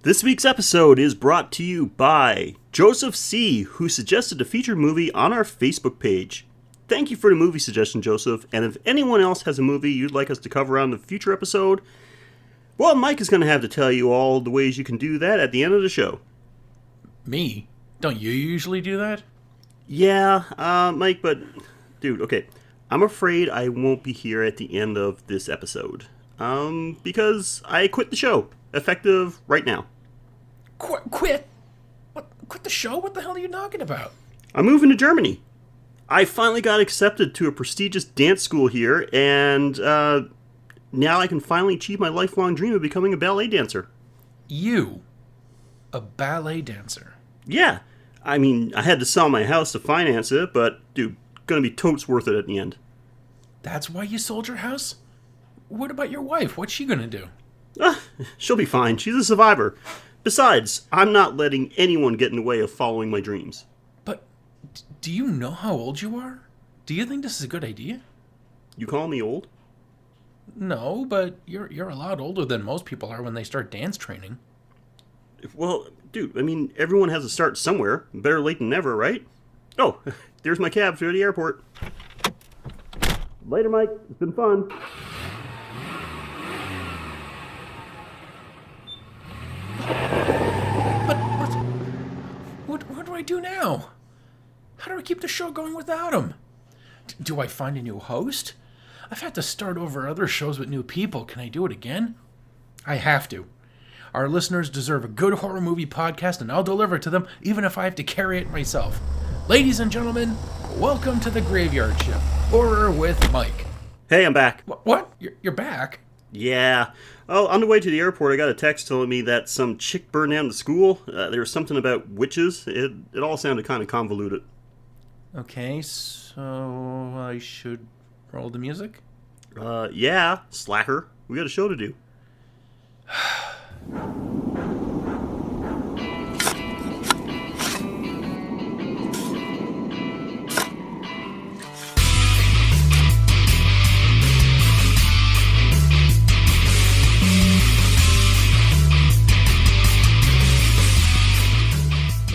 This week's episode is brought to you by Joseph C., who suggested a featured movie on our Facebook page. Thank you for the movie suggestion, Joseph, and if anyone else has a movie you'd like us to cover on the future episode, well, Mike is going to have to tell you all the ways you can do that at the end of the show. Me? Don't you usually do that? Yeah, Mike, but, dude, okay, I'm afraid I won't be here at the end of this episode, because I quit the show. Effective right now. Quit? What? Quit the show? What the hell are you talking about? I'm moving to Germany. I finally got accepted to a prestigious dance school here, and now I can finally achieve my lifelong dream of becoming a ballet dancer. You? A ballet dancer? Yeah. I mean, I had to sell my house to finance it, but, dude, gonna be totes worth it at the end. That's why you sold your house? What about your wife? What's she gonna do? She'll be fine. She's a survivor. Besides, I'm not letting anyone get in the way of following my dreams. But do you know how old you are? Do you think this is a good idea? You call me old? No, but you're a lot older than most people are when they start dance training. Well, dude, I mean, everyone has to start somewhere. Better late than never, right? Oh, there's my cab through the airport. Later, Mike. It's been fun. What do I do now? How do I keep the show going without him? Do I find a new host? I've had to start over other shows with new people. Can I do it again? I have to. Our listeners deserve a good horror movie podcast, and I'll deliver it to them, even if I have to carry it myself. Ladies and gentlemen, welcome to the Graveyard Shift, Horror with Mike. Hey, I'm back. What? You're back? Yeah. Oh, on the way to the airport, I got a text telling me that some chick burned down the school. There was something about witches. It all sounded kind of convoluted. Okay, so I should roll the music? Yeah, slacker. We got a show to do.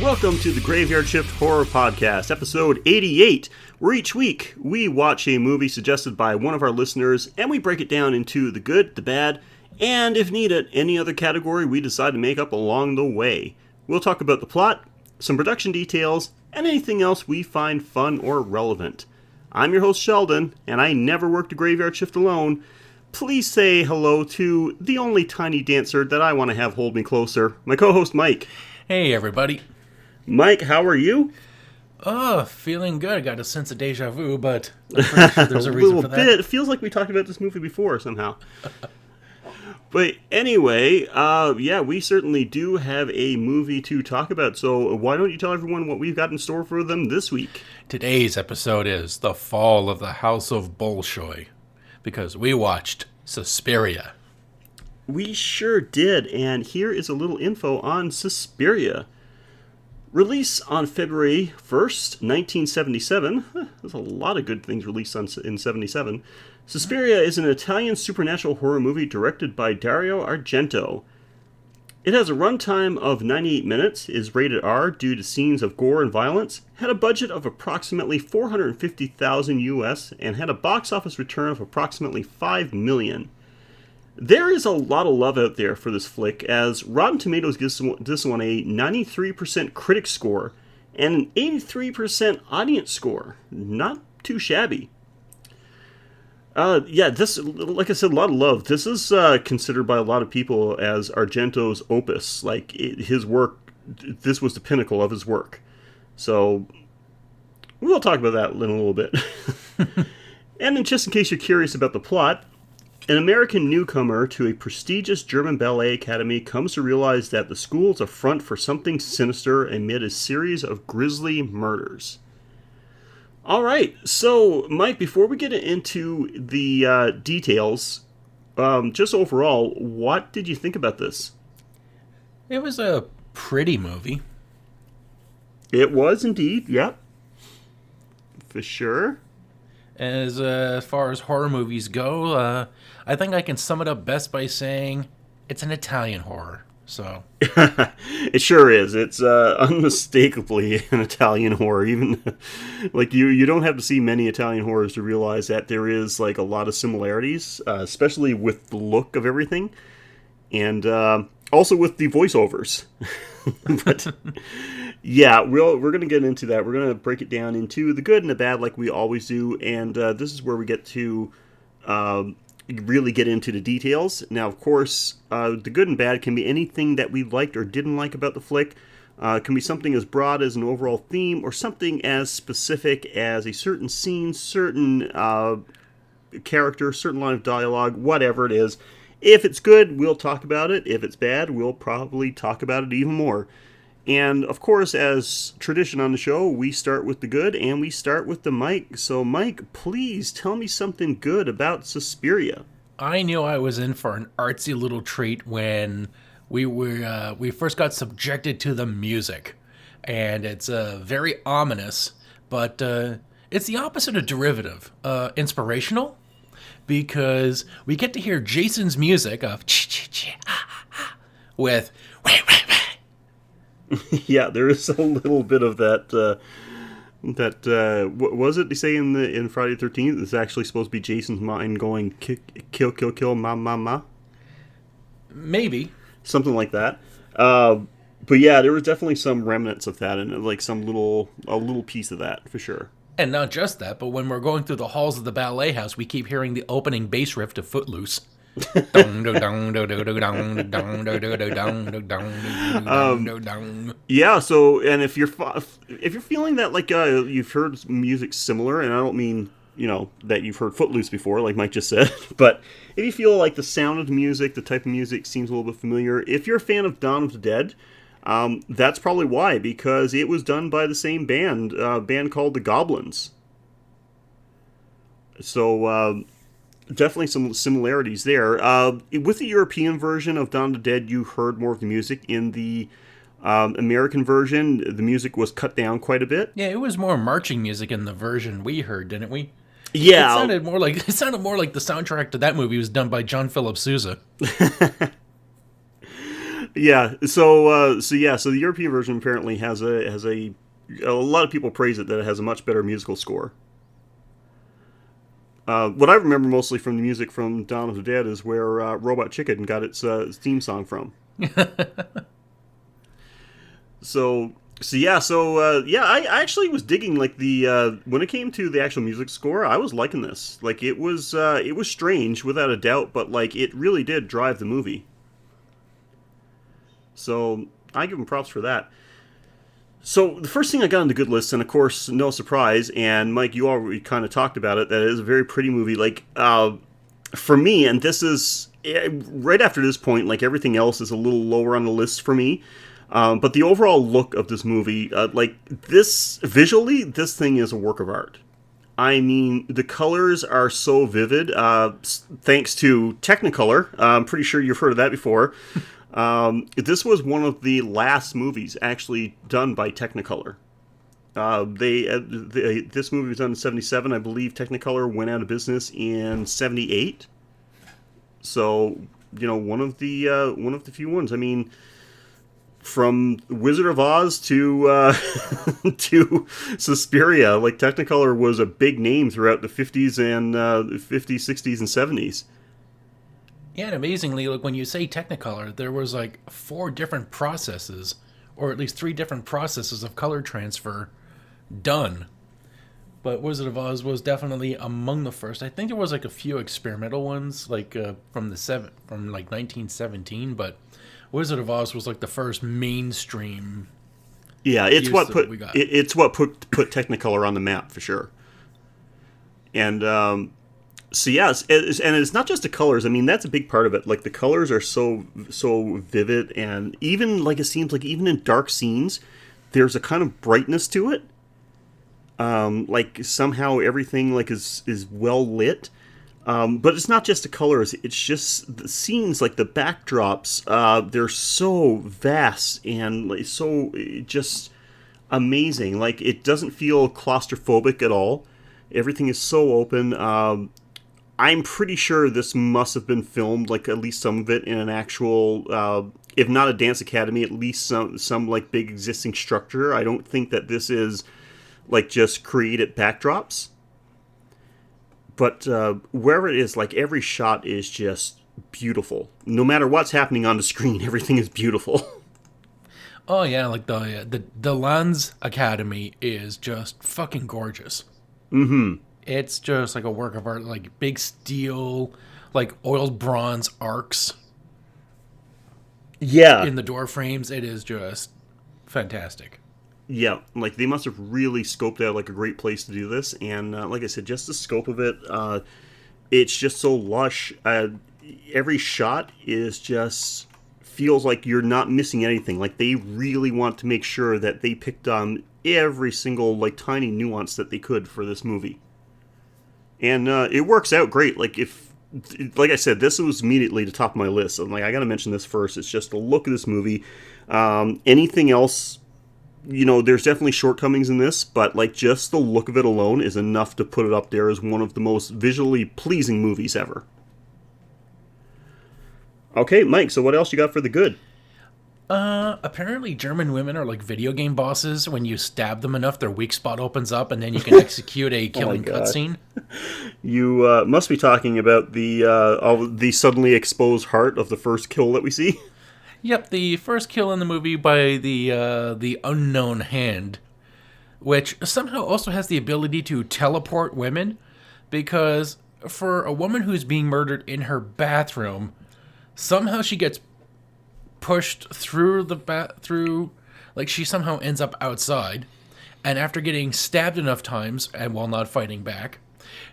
Welcome to the Graveyard Shift Horror Podcast, episode 88, where each week we watch a movie suggested by one of our listeners, and we break it down into the good, the bad, and if needed, any other category we decide to make up along the way. We'll talk about the plot, some production details, and anything else we find fun or relevant. I'm your host Sheldon, and I never worked a graveyard shift alone. Please say hello to the only tiny dancer that I want to have hold me closer, my co-host Mike. Hey, everybody. Mike, how are you? Feeling good. I got a sense of deja vu, but I'm pretty sure there's a reason for that. Bit. It feels like we talked about this movie before somehow. But anyway, yeah, we certainly do have a movie to talk about. So why don't you tell everyone what we've got in store for them this week? Today's episode is The Fall of the House of Bolshoi, because we watched Suspiria. We sure did, and here is a little info on Suspiria. Release on February 1st, 1977. There's a lot of good things released in 77. Suspiria is an Italian supernatural horror movie directed by Dario Argento. It has a runtime of 98 minutes, is rated R due to scenes of gore and violence, had a budget of approximately $450,000 US, and had a box office return of approximately $5 million. There is a lot of love out there for this flick, as Rotten Tomatoes gives this one a 93% critic score and an 83% audience score. Not too shabby. Yeah, this, like I said, a lot of love. This is considered by a lot of people as Argento's opus. Like, his work, this was the pinnacle of his work. So, we'll talk about that in a little bit. And then, just in case you're curious about the plot, an American newcomer to a prestigious German ballet academy comes to realize that the school is a front for something sinister amid a series of grisly murders. All right, so Mike, before we get into the details, just overall, what did you think about this? It was a pretty movie. It was indeed, yep. For sure. As far as horror movies go, I think I can sum it up best by saying it's an Italian horror. So, It sure is. It's unmistakably an Italian horror. Even like you don't have to see many Italian horrors to realize that there is like a lot of similarities, especially with the look of everything, and also with the voiceovers. But yeah, we're gonna get into that. We're gonna break it down into the good and the bad, like we always do, and this is where we get to really get into the details. Now, of course, the good and bad can be anything that we liked or didn't like about the flick. It can be something as broad as an overall theme, or something as specific as a certain scene, certain character, certain line of dialogue, whatever it is. If it's good, we'll talk about it. If it's bad, we'll probably talk about it even more. And of course, as tradition on the show, we start with the good and we start with the Mike. So, Mike, please tell me something good about Suspiria. I knew I was in for an artsy little treat when we first got subjected to the music, and it's very ominous, but it's the opposite of derivative, inspirational, because we get to hear Jason's music of with Yeah, there is a little bit of that. What was it they say in Friday the 13th? It's actually supposed to be Jason's mind going kill, kill, kill, ma, ma, ma. maybe. Something like that. But yeah, there was definitely some remnants of that, and like a little piece of that for sure. And not just that, but when we're going through the halls of the ballet house, we keep hearing the opening bass riff to Footloose. Yeah, so and if you're feeling that like you've heard music similar, and I don't mean that you've heard Footloose before, like Mike just said, but if you feel like the sound of the music, the type of music seems a little bit familiar, if you're a fan of Dawn of the Dead, that's probably why, because it was done by the same band, a band called the Goblins. So definitely some similarities there. With the European version of Dawn of the Dead, you heard more of the music. In the American version, the music was cut down quite a bit. Yeah, it was more marching music in the version we heard, didn't we? Yeah, it sounded more like the soundtrack to that movie was done by John Philip Sousa. Yeah, so the European version apparently has a lot of people praise it that it has a much better musical score. What I remember mostly from the music from Dawn of the Dead is where Robot Chicken got its theme song from. I actually was digging like the when it came to the actual music score, I was liking this. Like it was strange without a doubt, but like it really did drive the movie. So I give them props for that. So the first thing I got on the good list, and of course, no surprise, and Mike, you already kind of talked about it, that it is a very pretty movie. Like, for me, and this is, right after this point, like everything else is a little lower on the list for me, but the overall look of this movie, visually, this thing is a work of art. I mean, the colors are so vivid, thanks to Technicolor. I'm pretty sure you've heard of that before. This was one of the last movies actually done by Technicolor. This movie was done in '77. I believe Technicolor went out of business in '78. So one of the few ones. I mean, from Wizard of Oz to to Suspiria, like Technicolor was a big name throughout the '50s and '50s, '60s, and '70s. Yeah, and amazingly, like when you say Technicolor, there was like 4 different processes, or at least 3 different processes of color transfer done. But Wizard of Oz was definitely among the first. I think there was like a few experimental ones, like from 1917. But Wizard of Oz was like the first mainstream. Yeah, it's what put Technicolor on the map for sure. And. So yes, and it's not just the colors. I mean, that's a big part of it. Like the colors are so vivid, and even like it seems like even in dark scenes, there's a kind of brightness to it. Like somehow everything like is well lit. But it's not just the colors. It's just the scenes, like the backdrops. They're so vast and like, so just amazing. Like it doesn't feel claustrophobic at all. Everything is so open. I'm pretty sure this must have been filmed, like at least some of it, in an actual if not a dance academy, at least some like big existing structure. I don't think that this is like just created backdrops. But wherever it is, like every shot is just beautiful. No matter what's happening on the screen, everything is beautiful. Oh yeah, like the Lens Academy is just fucking gorgeous. Mm-hmm. It's just like a work of art, like big steel, like oiled bronze arcs Yeah. in the door frames. It is just fantastic. Yeah, like they must have really scoped out like a great place to do this, and like I said, just the scope of it, it's just so lush. Every shot is just feels like you're not missing anything. Like they really want to make sure that they picked on every single like tiny nuance that they could for this movie, and it works out great. Like I said, this was immediately the top of my list. I'm like, I got to mention this first. It's just the look of this movie. Anything else? There's definitely shortcomings in this, but like just the look of it alone is enough to put it up there as one of the most visually pleasing movies ever. Okay, Mike, so what else you got for the good? Apparently German women are like video game bosses. When you stab them enough, their weak spot opens up and then you can execute a killing cutscene. You must be talking about the suddenly exposed heart of the first kill that we see. Yep, the first kill in the movie by the unknown hand, which somehow also has the ability to teleport women, because for a woman who's being murdered in her bathroom, somehow she gets pushed through like she somehow ends up outside, and after getting stabbed enough times and while not fighting back,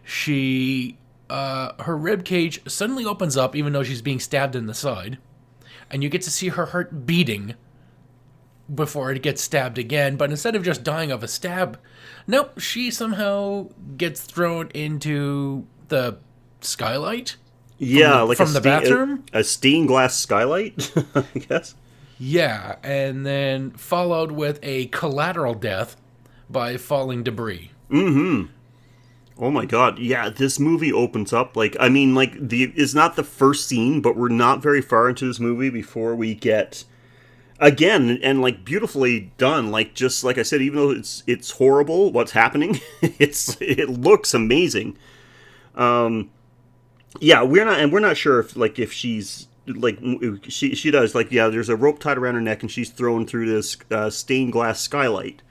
she her rib cage suddenly opens up even though she's being stabbed in the side. And you get to see her heart beating before it gets stabbed again. But instead of just dying of a stab, nope, she somehow gets thrown into the skylight. Yeah, from the bathroom. A stained glass skylight, I guess. Yeah, and then followed with a collateral death by falling debris. Mm-hmm. Oh my god, yeah, this movie opens up, it's not the first scene, but we're not very far into this movie before we get, again, and like beautifully done, like just like I said, even though it's horrible what's happening, it looks amazing. Yeah, we're not sure if she's, like, she does, like, yeah, there's a rope tied around her neck and she's thrown through this stained glass skylight.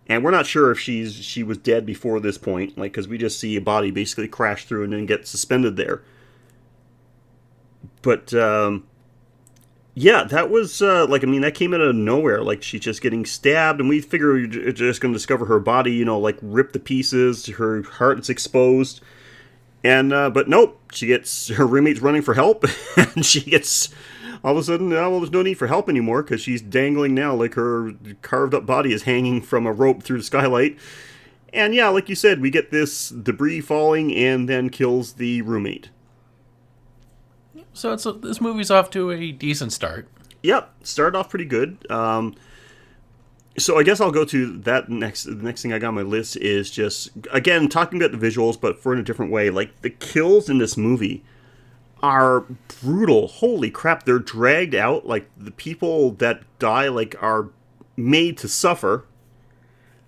And we're not sure if she was dead before this point, like, because we just see a body basically crash through and then get suspended there. But, yeah, that was, that came out of nowhere. Like, she's just getting stabbed, and we figure we're just going to discover her body, like, ripped to pieces, her heart is exposed. And, but nope, her roommate's running for help, and she gets... All of a sudden, there's no need for help anymore because she's dangling now, like her carved up body is hanging from a rope through the skylight. And yeah, like you said, we get this debris falling and then kills the roommate. So this movie's off to a decent start. Yep, started off pretty good. So I guess I'll go to that next. The next thing I got on my list is just, again, talking about the visuals, but in a different way. Like, the kills in this movie are brutal. Holy crap, they're dragged out. Like, the people that die, like, are made to suffer.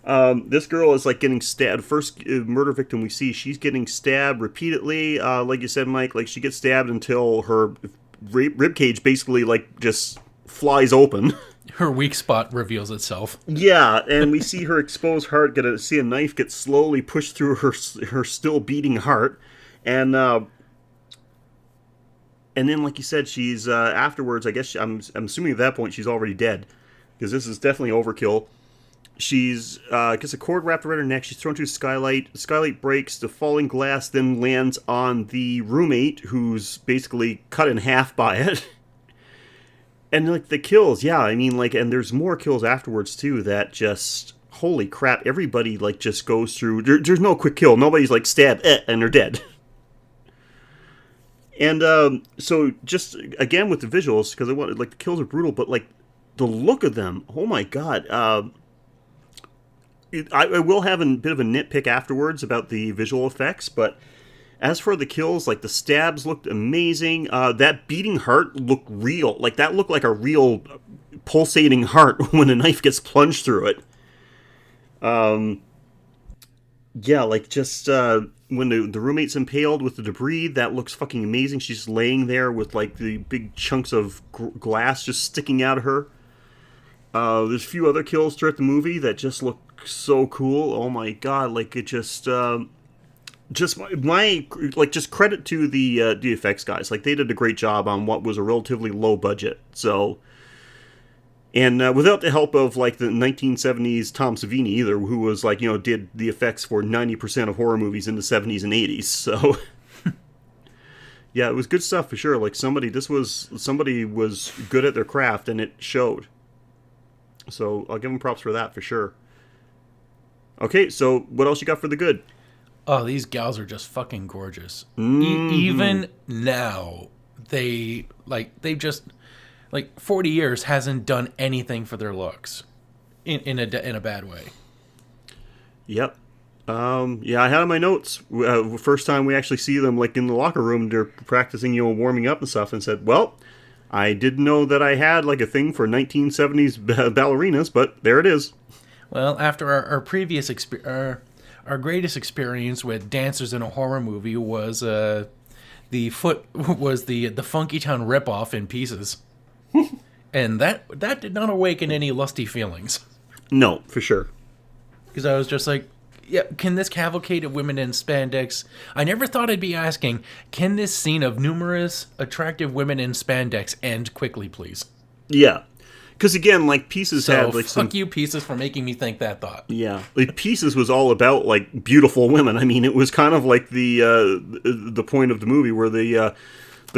This girl is, like, getting stabbed. First murder victim we see, she's getting stabbed repeatedly. Like you said, Mike, like, she gets stabbed until her ribcage basically, like, just flies open. Her weak spot reveals itself. Yeah, and we see her exposed heart, see a knife get slowly pushed through her still beating heart. And then, like you said, she's, afterwards, I guess, I'm assuming at that point she's already dead. Because this is definitely overkill. She's, gets a cord wrapped around her neck, she's thrown through the skylight. The skylight breaks, the falling glass then lands on the roommate, who's basically cut in half by it. And, like, the kills, yeah, I mean, like, and there's more kills afterwards, too, that just, holy crap, everybody, like, just goes through, there's no quick kill. Nobody's, like, stabbed, and they're dead. And so just again with the visuals, because the kills are brutal, but like the look of them, oh my god! I will have a bit of a nitpick afterwards about the visual effects, but As for the kills, like the stabs looked amazing. That beating heart looked real. Like that looked like a real pulsating heart when a knife gets plunged through it. Yeah, like just when the roommate's impaled with the debris, that looks fucking amazing. She's just laying there with like the big chunks of glass just sticking out of her. There's a few other kills throughout the movie that just look so cool. Oh my god, like it just my like just credit to the effects guys. Like they did a great job on what was a relatively low budget. So, and without the help of like the 1970s Tom Savini either, who was like did the effects for 90% of horror movies in the 70s and 80s. So, yeah, it was good stuff for sure. Like somebody was good at their craft and it showed. So I'll give them props for that for sure. Okay, so what else you got for the good? Oh, these gals are just fucking gorgeous. Mm-hmm. Even now, they've just 40 years hasn't done anything for their looks in a bad way. Yep. Yeah, I had on my notes. First time we actually see them like in the locker room, they're practicing, warming up and stuff, and said, "Well, I didn't know that I had like a thing for 1970s ballerinas, but there it is." Well, after our previous our greatest experience with dancers in a horror movie was the Funky Town ripoff in Pieces, and that did not awaken any lusty feelings. No, for sure. Because I was just like, yeah, can this cavalcade of women in spandex... I never thought I'd be asking, can this scene of numerous attractive women in spandex end quickly, please? Yeah. Because again, like Pieces had like fuck you, Pieces, for making me think that thought. Yeah, like Pieces was all about like beautiful women. I mean, it was kind of like the point of the movie where the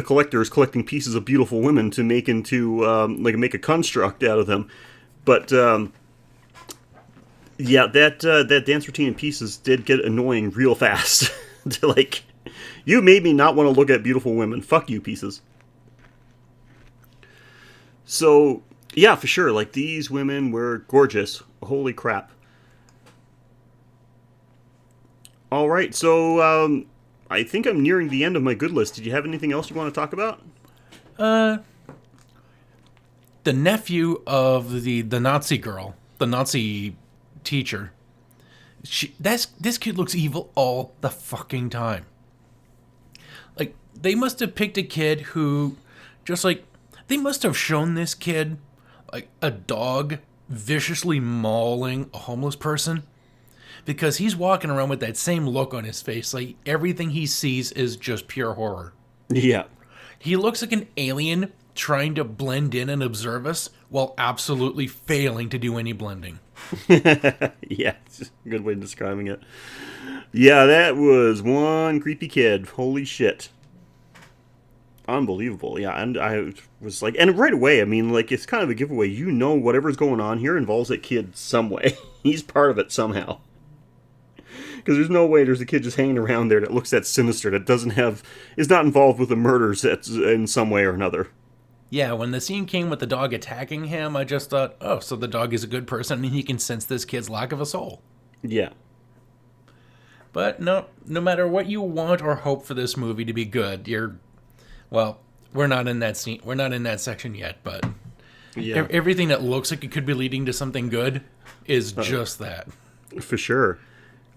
collector is collecting pieces of beautiful women to make into make a construct out of them. But yeah, that dance routine in Pieces did get annoying real fast. Like, you made me not want to look at beautiful women. Fuck you, Pieces. So, yeah, for sure. Like, these women were gorgeous. Holy crap. All right, so I think I'm nearing the end of my good list. Did you have anything else you want to talk about? The nephew of the Nazi girl, the Nazi teacher. This kid looks evil all the fucking time. Like, they must have picked a kid who just like... They must have shown this kid like a dog viciously mauling a homeless person, because he's walking around with that same look on his face. Like, everything he sees is just pure horror. Yeah. He looks like an alien trying to blend in and observe us while absolutely failing to do any blending. Yeah, it's a good way of describing it. Yeah, that was one creepy kid. Holy shit. Unbelievable. Yeah, and I was like, and right away, I mean, like, it's kind of a giveaway. Whatever's going on here involves that kid some way. He's part of it somehow. Because there's no way there's a kid just hanging around there that looks that sinister, that is not involved with the murders that's in some way or another. Yeah, when the scene came with the dog attacking him, I just thought, oh, so the dog is a good person and he can sense this kid's lack of a soul. Yeah. But no matter what you want or hope for this movie to be good, well, we're not in that scene. We're not in that section yet, but yeah. Everything that looks like it could be leading to something good is just that. For sure.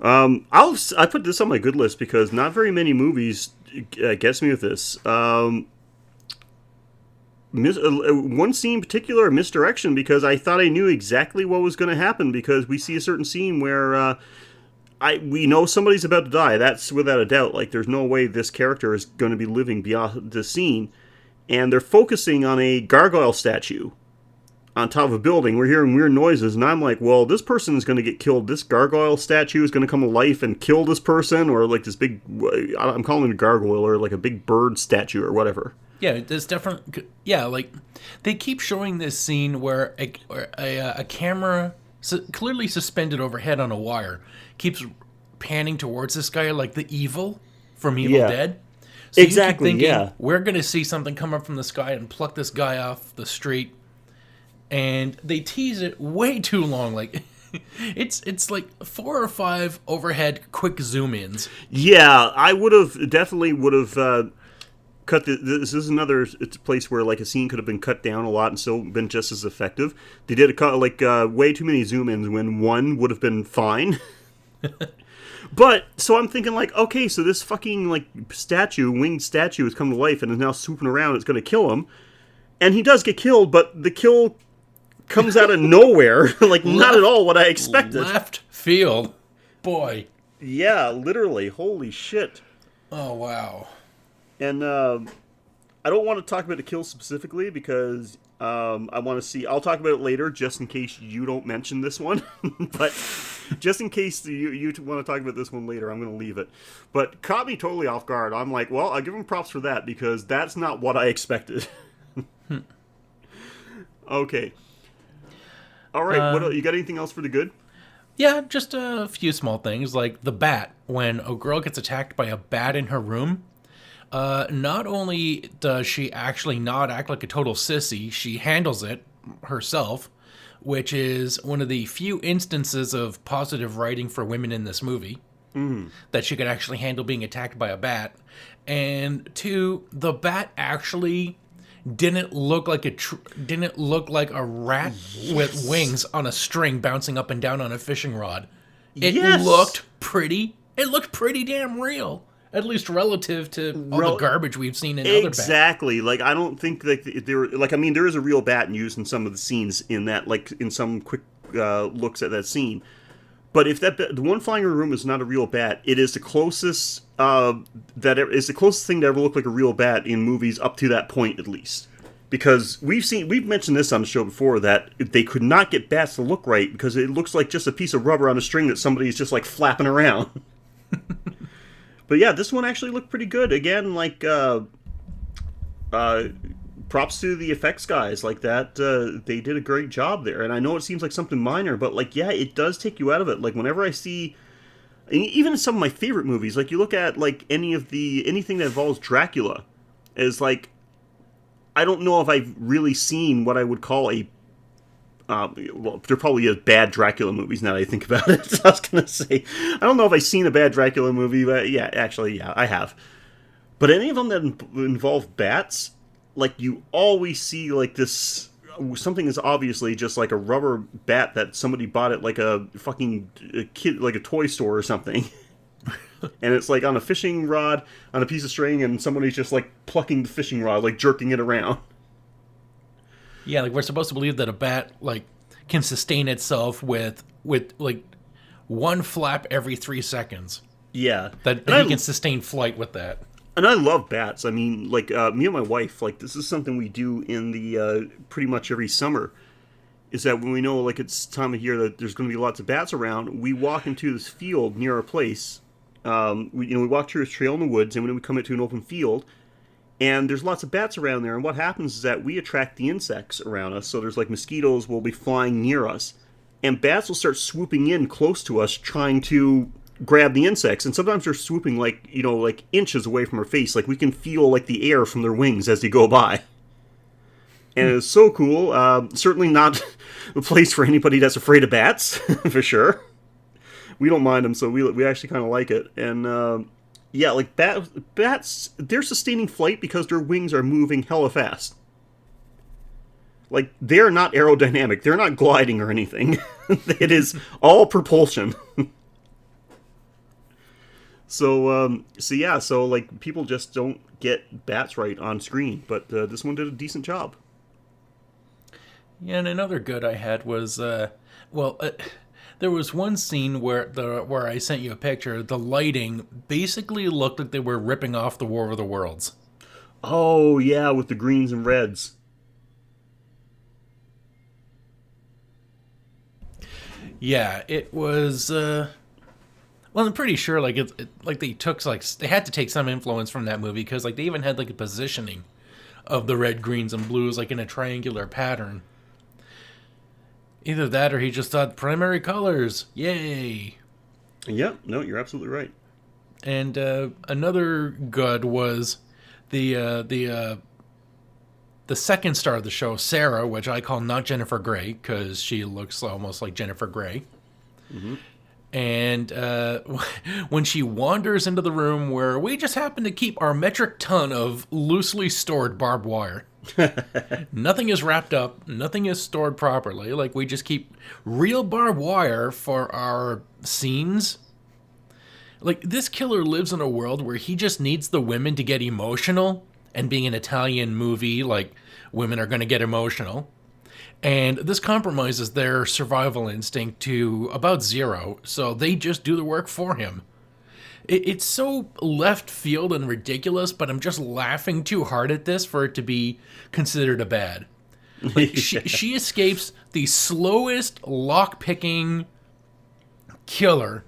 I put this on my good list because not very many movies gets me with this. One scene in particular, misdirection, because I thought I knew exactly what was going to happen, because we see a certain scene where we know somebody's about to die. That's without a doubt. Like, there's no way this character is going to be living beyond the scene. And they're focusing on a gargoyle statue on top of a building. We're hearing weird noises, and I'm like, well, this person is going to get killed. This gargoyle statue is going to come to life and kill this person, or like this big, I'm calling it a gargoyle, or like a big bird statue or whatever. Yeah, there's definitely... Yeah, like, they keep showing this scene where a camera, clearly suspended overhead on a wire, keeps panning towards this guy like the evil from Evil Dead. So exactly, you keep thinking, we're going to see something come up from the sky and pluck this guy off the street. And they tease it way too long. Like, It's like 4 or 5 overhead quick zoom ins. Yeah, I definitely would have cut this is another it's a place where like a scene could have been cut down a lot and still been just as effective. They did way too many zoom ins when one would have been fine. But so I'm thinking like, okay, so this fucking like winged statue has come to life and is now swooping around. It's going to kill him, and he does get killed, but the kill comes out of nowhere, like not at all what I expected. Left field, boy. Yeah, literally, holy shit. Oh wow. And I don't want to talk about the kill specifically because I want to see. I'll talk about it later, just in case you don't mention this one. But just in case you want to talk about this one later, I'm going to leave it. But caught me totally off guard. I'm like, well, I'll give him props for that because that's not what I expected. Okay. All right. What you got? Anything else for the good? Yeah, just a few small things like the bat. When a girl gets attacked by a bat in her room. Not only does she actually not act like a total sissy, she handles it herself, which is one of the few instances of positive writing for women in this movie. That she could actually handle being attacked by a bat. And two, the bat actually didn't look like a rat with wings on a string bouncing up and down on a fishing rod. It looked pretty damn real. At least relative to all the garbage we've seen in other bats. Exactly. Like, I don't think that there is a real bat used in some of the scenes in that, like, in some quick looks at that scene. But if the one flying in the room is not a real bat, it is the closest the closest thing to ever look like a real bat in movies up to that point, at least. Because we've mentioned this on the show before, that they could not get bats to look right because it looks like just a piece of rubber on a string that somebody's just, like, flapping around. But yeah, this one actually looked pretty good. Again, like, props to the effects guys. Like that, they did a great job there. And I know it seems like something minor, but like, yeah, it does take you out of it. Like whenever I see, even in some of my favorite movies, like you look at like anything that involves Dracula, is like, I don't know if I've really seen what I would call a well, there probably is bad Dracula movies now that I think about it. I was going to say, I don't know if I've seen a bad Dracula movie, but yeah, actually, yeah, I have. But any of them that involve bats, like you always see like this, something is obviously just like a rubber bat that somebody bought at like a fucking kid, like a toy store or something. And it's like on a fishing rod, on a piece of string, and somebody's just like plucking the fishing rod, like jerking it around. Yeah, like we're supposed to believe that a bat like can sustain itself with like one flap every 3 seconds. Yeah, that he can sustain flight with that. And I love bats. I mean, like me and my wife, like this is something we do in the pretty much every summer. Is that when we know like it's time of year that there's going to be lots of bats around, we walk into this field near our place. We walk through this trail in the woods, and when we come into an open field. And there's lots of bats around there, and what happens is that we attract the insects around us, so there's like mosquitoes will be flying near us, and bats will start swooping in close to us trying to grab the insects, and sometimes they're swooping like inches away from our face, like we can feel like the air from their wings as they go by. And it's so cool. Certainly not the place for anybody that's afraid of bats, for sure. We don't mind them, so we actually kind of like it, and yeah, like bats, they're sustaining flight because their wings are moving hella fast. Like, they're not aerodynamic. They're not gliding or anything. It is all propulsion. So like, people just don't get bats right on screen. But this one did a decent job. Yeah, and another good I had was, there was one scene where I sent you a picture. The lighting basically looked like they were ripping off the War of the Worlds. Oh, yeah, with the greens and reds. Yeah, it was... well, I'm pretty sure like they had to take some influence from that movie because like they even had like a positioning of the red, greens, and blues like in a triangular pattern. Either that or he just thought primary colors. Yay. Yeah, no, you're absolutely right. And another good was the second star of the show, Sarah, which I call not Jennifer Grey because she looks almost like Jennifer Grey. And when she wanders into the room where we just happen to keep our metric ton of loosely stored barbed wire. Nothing is wrapped up. Nothing is stored properly. Like, we just keep real barbed wire for our scenes. Like, this killer lives in a world where he just needs the women to get emotional. And being an Italian movie, like, women are going to get emotional. And this compromises their survival instinct to about zero, so they just do the work for him. It's so left field and ridiculous, but I'm just laughing too hard at this for it to be considered a bad. Like, she escapes the slowest lock-picking killer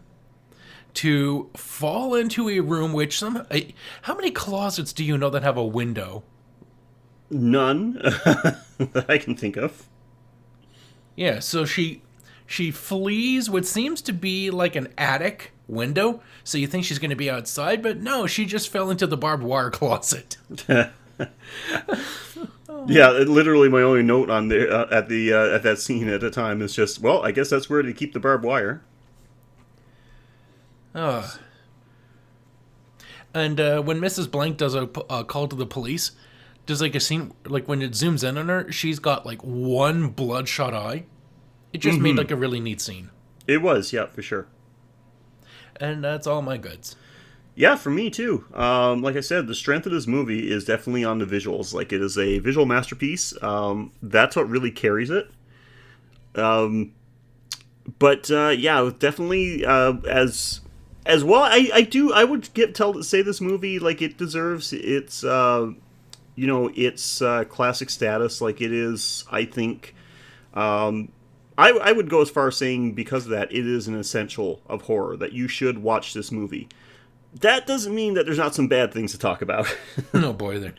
to fall into a room which how many closets do you know that have a window? None that I can think of. Yeah, so she flees what seems to be like an attic window, so you think she's going to be outside, but no, she just fell into the barbed wire closet. Yeah, literally my only note on there at that scene at the time is just, well, I guess that's where they keep the barbed wire. And when Mrs. Blank does a call to the police, there's like a scene, like when it zooms in on her, she's got like one bloodshot eye. It just made like a really neat scene. It was, yeah, for sure. And that's all my goods. Yeah, for me too. Like I said, the strength of this movie is definitely on the visuals. Like, it is a visual masterpiece. That's what really carries it. Yeah, definitely as well. I would say this movie, like, it deserves its its classic status. Like, it is, I think, I would go as far as saying, because of that, it is an essential of horror, that you should watch this movie. That doesn't mean that there's not some bad things to talk about. No, boy, there.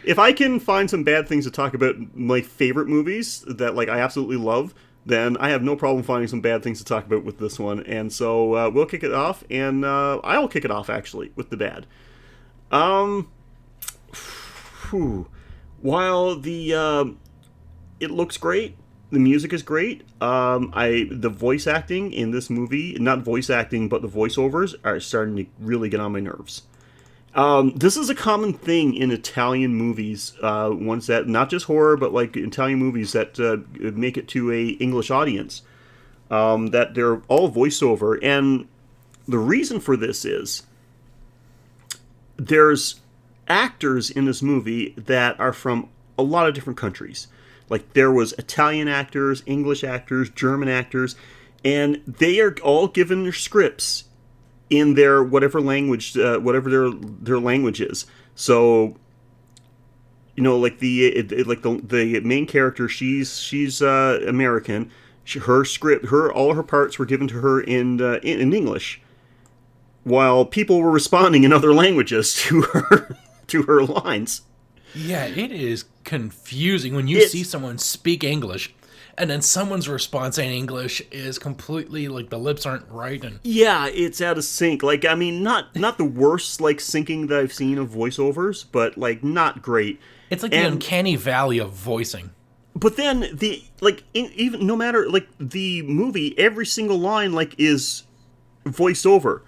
If I can find some bad things to talk about, my favorite movies that, like, I absolutely love, then I have no problem finding some bad things to talk about with this one. And so we'll kick it off, and I'll kick it off, actually, with the bad. While it looks great, the music is great. The voice acting in this movie, not voice acting, but the voiceovers are starting to really get on my nerves. This is a common thing in Italian movies, ones that, not just horror, but like Italian movies that make it to a English audience, that they're all voiceover. And the reason for this is there's actors in this movie that are from a lot of different countries. Like, there was Italian actors, English actors, German actors, and they are all given their scripts in their whatever language, whatever their language is. So, like the main character, she's American. Her script, all her parts were given to her in English, while people were responding in other languages to her lines. Yeah, it is confusing when you see someone speak English, and then someone's response in English is completely, like, the lips aren't right. And yeah, it's out of sync. Like, I mean, not the worst, like, syncing that I've seen of voiceovers, but, like, not great. It's like the uncanny valley of voicing. But then even no matter, like, the movie, every single line, like, is voiced over.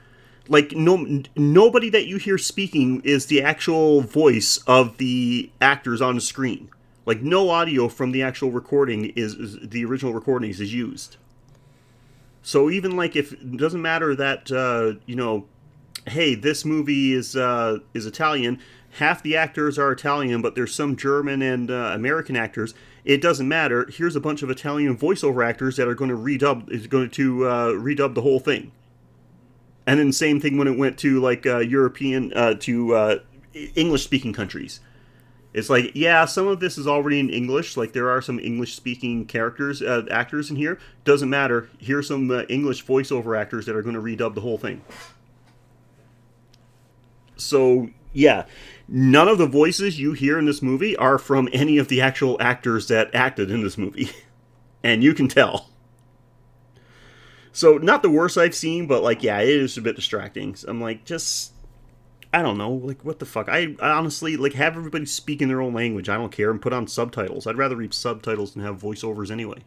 Like, nobody that you hear speaking is the actual voice of the actors on the screen. Like, no audio from the actual recording is the original recordings is used. So even, like, if it doesn't matter that hey, this movie is Italian, half the actors are Italian, but there's some German and American actors. It doesn't matter. Here's a bunch of Italian voiceover actors that are going to redub the whole thing. And then same thing when it went to, like, European, to English-speaking countries. It's like, yeah, some of this is already in English. Like, there are some English-speaking actors in here. Doesn't matter. Here's some English voiceover actors that are going to redub the whole thing. So, yeah, none of the voices you hear in this movie are from any of the actual actors that acted in this movie. And you can tell. So, not the worst I've seen, but, like, yeah, it is a bit distracting. So I'm like, I don't know, like, what the fuck? I honestly, like, have everybody speak in their own language. I don't care, and put on subtitles. I'd rather read subtitles than have voiceovers anyway.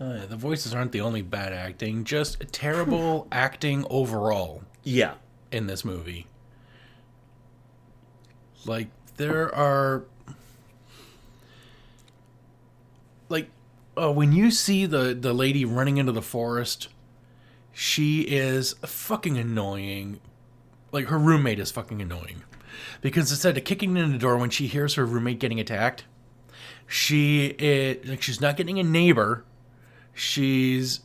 The voices aren't the only bad acting, just terrible acting overall Yeah. in this movie. Like, there are... Like, when you see the lady running into the forest, she is fucking annoying. Like, her roommate is fucking annoying. Because instead of kicking in the door when she hears her roommate getting attacked, she's not getting a neighbor. She's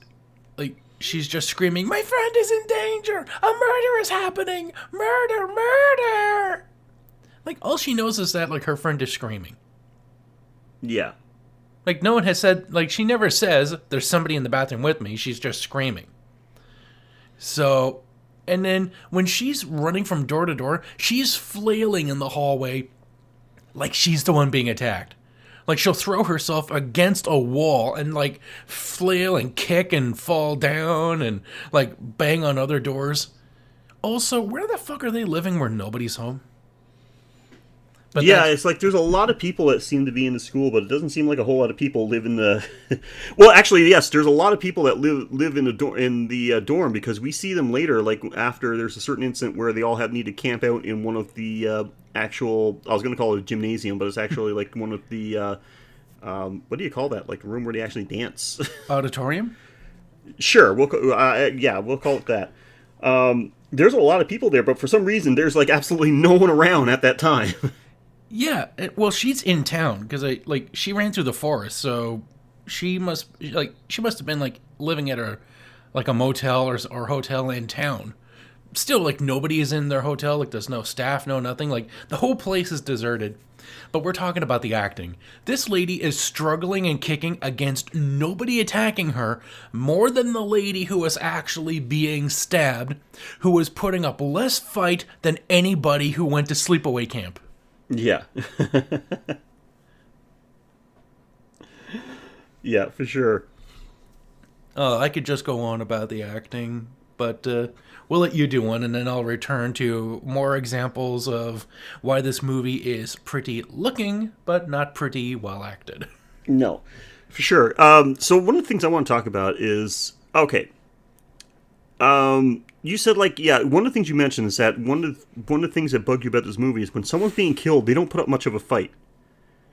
just screaming, "My friend is in danger! A murder is happening! Murder! Murder!" Like, all she knows is that, like, her friend is screaming. Yeah. Like, no one has said, like, she never says, "There's somebody in the bathroom with me." She's just screaming. So, and then when she's running from door to door, she's flailing in the hallway like she's the one being attacked. Like, she'll throw herself against a wall and, like, flail and kick and fall down and, like, bang on other doors. Also, where the fuck are they living where nobody's home? But yeah, it's like there's a lot of people that seem to be in the school, but it doesn't seem like a whole lot of people live in the... Well, actually, yes, there's a lot of people that live in the dorm, because we see them later, like, after there's a certain incident where they all need to camp out in one of the actual... I was going to call it a gymnasium, but it's actually, like, one of the... what do you call that? Like, a room where they actually dance? Auditorium? Sure, we'll call it that. There's a lot of people there, but for some reason, there's, like, absolutely no one around at that time. Yeah, well, she's in town because she ran through the forest, so she must have been like living at a motel or hotel in town. Still, like, nobody is in their hotel. Like, there's no staff, no nothing. Like, the whole place is deserted. But we're talking about the acting. This lady is struggling and kicking against nobody attacking her more than the lady who was actually being stabbed, who was putting up less fight than anybody who went to sleepaway camp. Yeah. Yeah, for sure. I could just go on about the acting, but we'll let you do one, and then I'll return to more examples of why this movie is pretty looking, but not pretty well acted. No, for sure. So one of the things I want to talk about is, okay, you said, like, yeah, one of the things you mentioned is that one of the things that bug you about this movie is when someone's being killed, they don't put up much of a fight.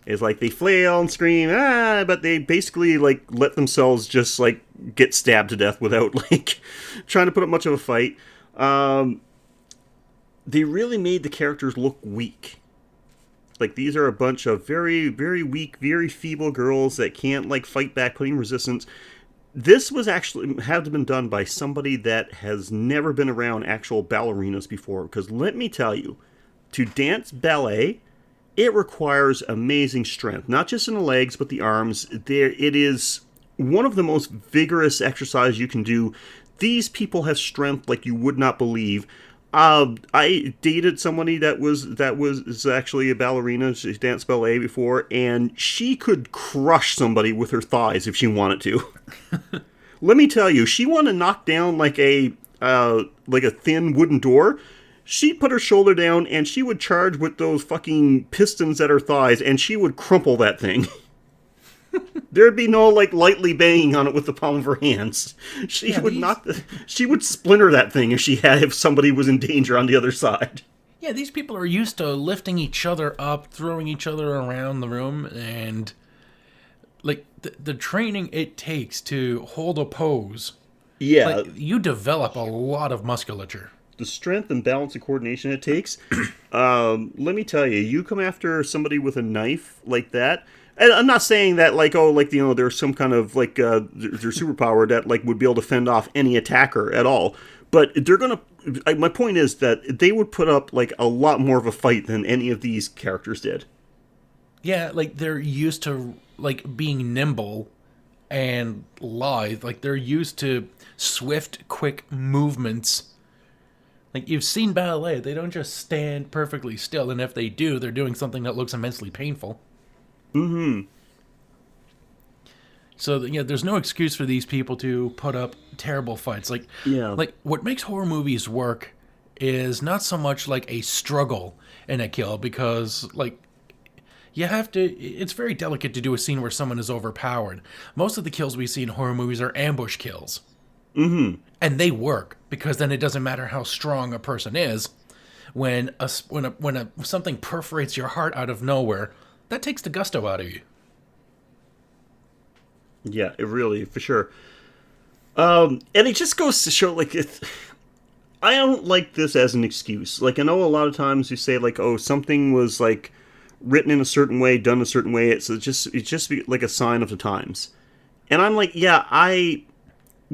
It's like they flail and scream, but they basically, like, let themselves just, like, get stabbed to death without, like, trying to put up much of a fight. They really made the characters look weak. Like, these are a bunch of very, very weak, very feeble girls that can't, like, fight back, putting resistance. This was actually had to been done by somebody that has never been around actual ballerinas before. Because let me tell you, to dance ballet, it requires amazing strength. Not just in the legs, but the arms. It is one of the most vigorous exercises you can do. These people have strength like you would not believe. I dated somebody that was actually a ballerina. She danced ballet before, and she could crush somebody with her thighs if she wanted to. Let me tell you, she wanted to knock down like a thin wooden door. She put her shoulder down, and she would charge with those fucking pistons at her thighs, and she would crumple that thing. There'd be no, like, lightly banging on it with the palm of her hands. She would splinter that thing if somebody was in danger on the other side. Yeah, these people are used to lifting each other up, throwing each other around the room, and, like, the training it takes to hold a pose. Yeah. Like, you develop a lot of musculature. The strength and balance and coordination it takes. Let me tell you, you come after somebody with a knife like that. And I'm not saying that, like, there's some kind of, like, their superpower that, like, would be able to fend off any attacker at all. But they're going to... My point is that they would put up, like, a lot more of a fight than any of these characters did. Yeah, like, they're used to, like, being nimble and lithe. Like, they're used to swift, quick movements. Like, you've seen ballet. They don't just stand perfectly still. And if they do, they're doing something that looks immensely painful. Mm-hmm. So, yeah, there's no excuse for these people to put up terrible fights. Like, what makes horror movies work is not so much, like, a struggle in a kill, because, like, You have to. It's very delicate to do a scene where someone is overpowered. Most of the kills we see in horror movies are ambush kills. Mm-hmm. And they work, because then it doesn't matter how strong a person is. When something perforates your heart out of nowhere, that takes the gusto out of you. Yeah, it really, for sure. And it just goes to show, like, I don't like this as an excuse. Like, I know a lot of times you say, like, oh, something was, like, written in a certain way, done a certain way. It's just like a sign of the times. And I'm like, yeah, I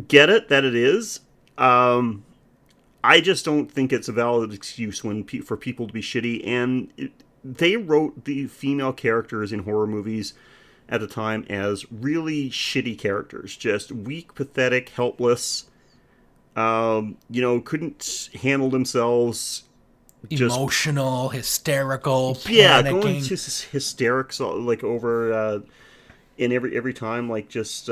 get it that it is. I just don't think it's a valid excuse for people to be shitty. And they wrote the female characters in horror movies at the time as really shitty characters. Just weak, pathetic, helpless. Couldn't handle themselves. Emotional, hysterical, panicking. Yeah, going to hysterics like over in every time, like just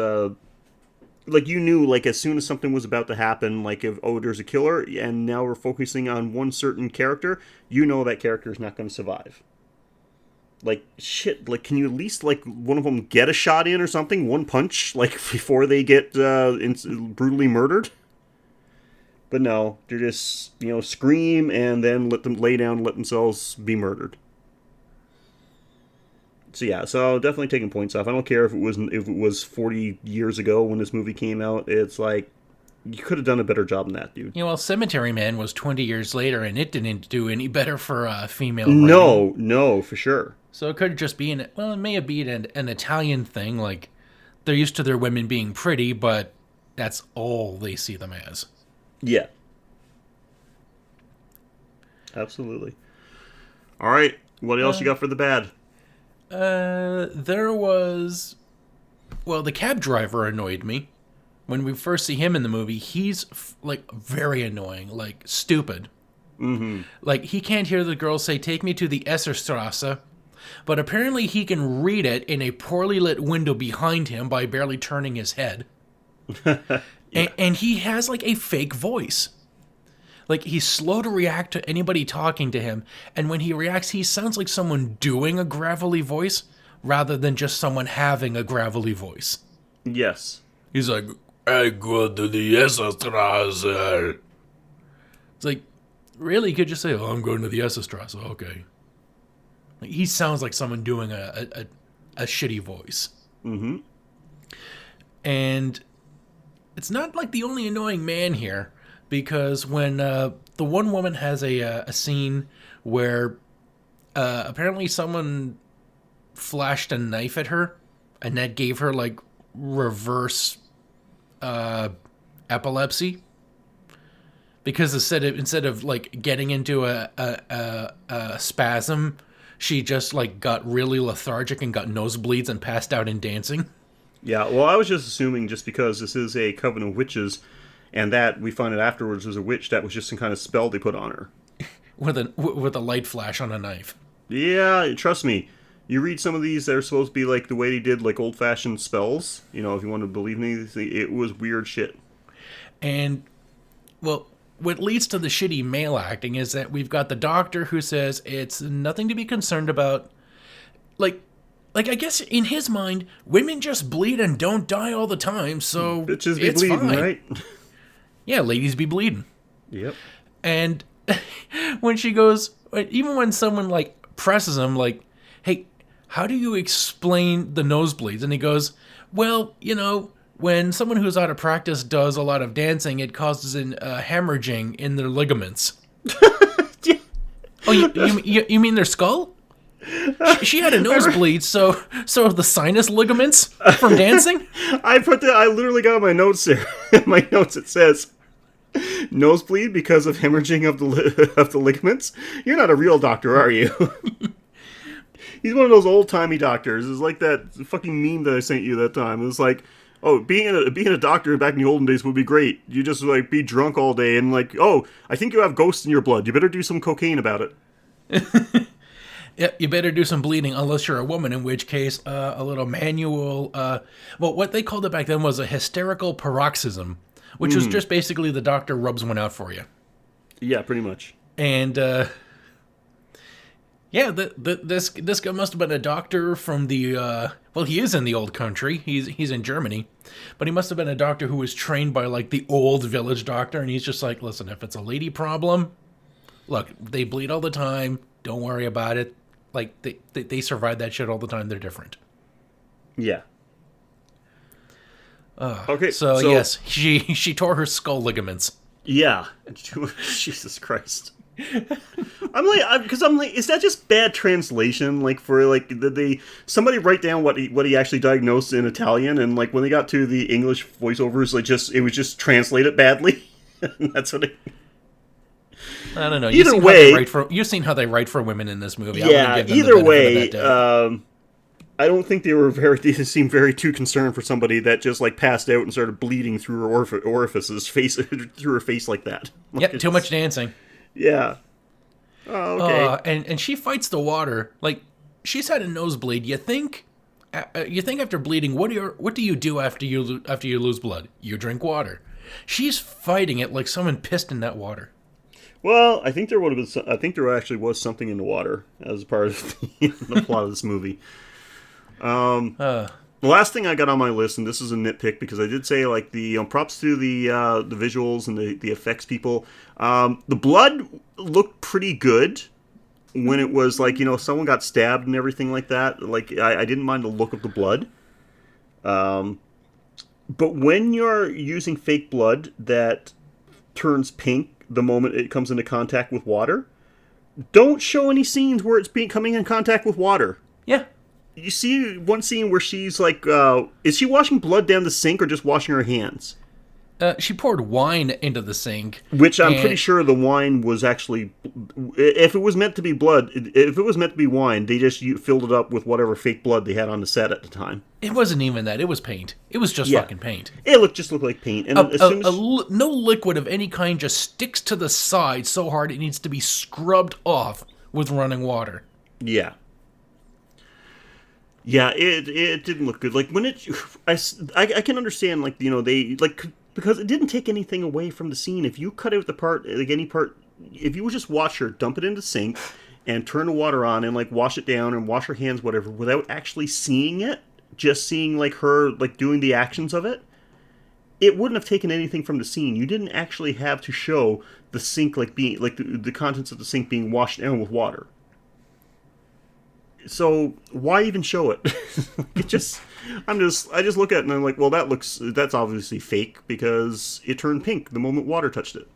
like you knew, like as soon as something was about to happen, like if there's a killer, and now we're focusing on one certain character, you know that character is not going to survive. Like shit, like can you at least like one of them get a shot in or something, one punch, like before they get brutally murdered? But no, they're just, scream and then let them lay down and let themselves be murdered. So yeah, so definitely taking points off. I don't care if it was 40 years ago when this movie came out. It's like, you could have done a better job than that, dude. Well, Cemetery Man was 20 years later, and it didn't do any better for female writing. No, for sure. So it could just be it may have been an Italian thing, like, they're used to their women being pretty, but that's all they see them as. Yeah. Absolutely. All right. What else you got for the bad? There was... Well, the cab driver annoyed me. When we first see him in the movie, he's, very annoying. Like, stupid. Mm-hmm. Like, he can't hear the girl say, "Take me to the Esserstrasse." But apparently he can read it in a poorly lit window behind him by barely turning his head. Yeah. And he has, a fake voice. Like, he's slow to react to anybody talking to him, and when he reacts, he sounds like someone doing a gravelly voice, rather than just someone having a gravelly voice. Yes. He's like, "I go to the Esserstrasse." It's like, really? You could just say, "Oh, I'm going to the Esserstrasse." Okay. He sounds like someone doing a shitty voice. Mm-hmm. And it's not like the only annoying man here, because when the one woman has a scene where apparently someone flashed a knife at her, and that gave her reverse epilepsy, because instead of getting into a spasm, she just got really lethargic and got nosebleeds and passed out in dancing. Yeah, well, I was just assuming, just because this is a coven of witches, and that we find out afterwards was a witch, that was just some kind of spell they put on her. with a light flash on a knife. Yeah, trust me. You read some of these, they're supposed to be like the way they did old-fashioned spells. If you want to believe me, it was weird shit. And, well, what leads to the shitty male acting is that we've got the doctor who says it's nothing to be concerned about. I guess in his mind, women just bleed and don't die all the time, so bitches be it's bleeding, fine. right? Yeah, ladies be bleeding. Yep. And when she goes, even when someone presses him, "Hey, how do you explain the nosebleeds?" And he goes, "Well, when someone who's out of practice does a lot of dancing, it causes an hemorrhaging in their ligaments." Yeah. Oh, you mean their skull? She had a nosebleed, so the sinus ligaments from dancing? I literally got my notes there. In my notes it says, "Nosebleed because of hemorrhaging of the ligaments." You're not a real doctor, are you? He's one of those old-timey doctors. It's like that fucking meme that I sent you that time. It was like, oh, being a doctor back in the olden days would be great. You just be drunk all day and oh, I think you have ghosts in your blood. You better do some cocaine about it. Yeah, you better do some bleeding, unless you're a woman, in which case a little manual... what they called it back then was a hysterical paroxysm, which was just basically the doctor rubs one out for you. Yeah, pretty much. And Yeah, this guy must have been a doctor from the well, he is in the old country. He's in Germany, but he must have been a doctor who was trained by like the old village doctor, and he's just like, listen, if it's a lady problem, look, they bleed all the time. Don't worry about it. Like they survive that shit all the time. They're different. Yeah. Okay. So yes, she tore her skull ligaments. Yeah. Jesus Christ. I'm like, is that just bad translation? Like, for like, somebody write down what he actually diagnosed in Italian, and like when they got to the English voiceovers, like it was just translated badly. That's what it. I don't know. Either way, you've seen how they write for women in this movie. Yeah. Either way, I don't think they seemed very too concerned for somebody that just like passed out and started bleeding through her orifices, through her face like that. Like, yep. Too much dancing. Yeah. Oh, okay. And she fights the water. Like, she's had a nosebleed. You think after bleeding, what do you do after you lose blood? You drink water. She's fighting it like someone pissed in that water. Well, I think there actually was something in the water as part of the plot of this movie. The last thing I got on my list, and this is a nitpick because I did say like the props to the visuals and the effects people. The blood looked pretty good when it was like, someone got stabbed and everything like that. Like I didn't mind the look of the blood. But when you're using fake blood that turns pink the moment it comes into contact with water, don't show any scenes where it's coming in contact with water. Yeah. You see one scene where she's like, is she washing blood down the sink or just washing her hands? She poured wine into the sink. Which I'm pretty sure the wine was actually, if it was meant to be blood, if it was meant to be wine, they just filled it up with whatever fake blood they had on the set at the time. It wasn't even that. It was paint. It was just fucking paint. It just looked like paint. And no liquid of any kind just sticks to the side so hard it needs to be scrubbed off with running water. Yeah. Yeah, it didn't look good. Like when I can understand like they like because it didn't take anything away from the scene. If you cut out the part, like any part, if you would just watch her dump it in the sink and turn the water on and like wash it down and wash her hands, whatever, without actually seeing it, just seeing like her like doing the actions of it, it wouldn't have taken anything from the scene. You didn't actually have to show the sink like being like the contents of the sink being washed down with water. So why even show it? I just look at it and I'm like, well, that's obviously fake because it turned pink the moment water touched it.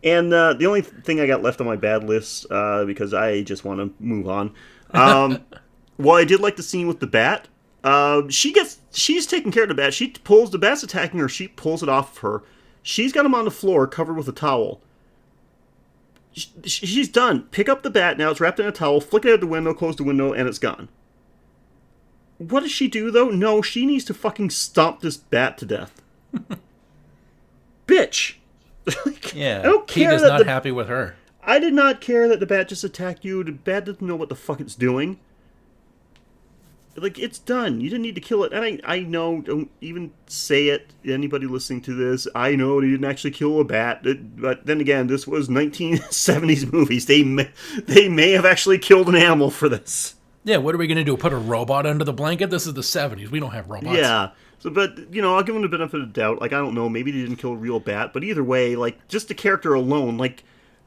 And the only thing I got left on my bad list, because I just want to move on. Well, I did like the scene with the bat. She's taking care of the bat. The bat's attacking her. She pulls it off of her. She's got him on the floor covered with a towel. She's done. Pick up the bat. Now it's wrapped in a towel. Flick it out the window. Close the window, and it's gone. What does she do though? No, she needs to fucking stomp this bat to death. Bitch. Yeah. I don't care. He is not happy with her. I did not care that the bat just attacked you. The bat doesn't know what the fuck it's doing. Like, it's done. You didn't need to kill it. And I know, don't even say it, anybody listening to this. I know they didn't actually kill a bat. But then again, this was 1970s movies. They may have actually killed an animal for this. Yeah, what are we going to do? Put a robot under the blanket? This is the 70s. We don't have robots. Yeah. So, but, I'll give them the benefit of the doubt. Like, I don't know. Maybe they didn't kill a real bat. But either way, like, just the character alone, like,